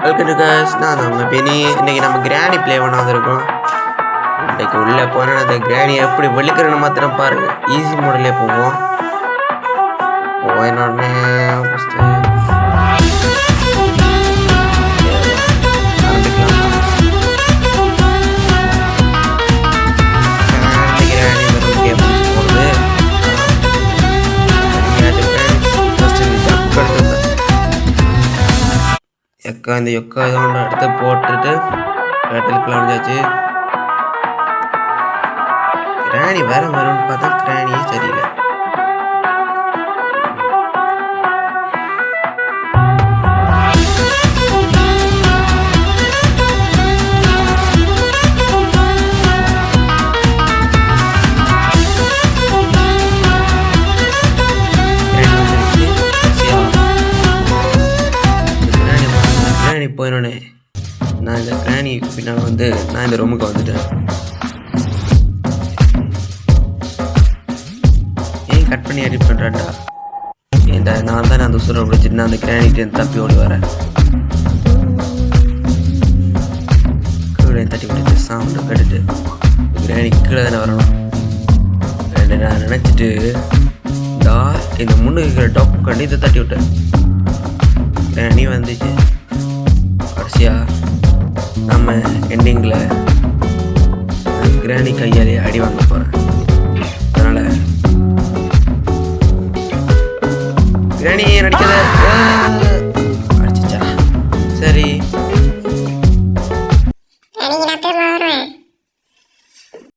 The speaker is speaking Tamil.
Welcome to guys. நான் நம்ம பெனி. இன்னைக்கு நம்ம கிராணி ப்ளே பண்ண வந்திருக்கோம். இன்னைக்கு உள்ளே போனால் அந்த கிராணி எப்படி வெளுக்கிறன்னு மாத்திரம் பாருங்க. ஈஸி மோடிலே போவோம். போயினோடனே ஃபஸ்ட்டு இந்த யொக்கா இதோட எடுத்து போட்டுட்டு பேட்டலுக்குள்ள வந்தாச்சு. கிராணி வேற வரும்னு பார்த்தா கிராணியே சரியில்லை. போயினோடனே நான் இந்த கிராணி பின்னால் நான் இந்த ரூமுக்கு வந்துட்டேன். ஏன் கட் பண்ணி எடிட் பண்ணுறேன்டா? ஏன்டா நான் தானே அந்த உசுரை பிடிச்சிட்டு நான் அந்த கிராணிகிட்ட தப்பி ஓடி வரேன். கீழே தட்டி விட்டுட்டு சவுண்டை கட்டுட்டு கிராணி கீழே தானே வரணும். நான் நினச்சிட்டு இந்த முன்னுக்கு இருக்கிற டாப் கண்டி இதை தட்டி விட்டேன். கிராணி வந்துச்சு. நம்ம எண்டிங்கில் கிராணி கையாலே அடி வாங்க போகிறேன்.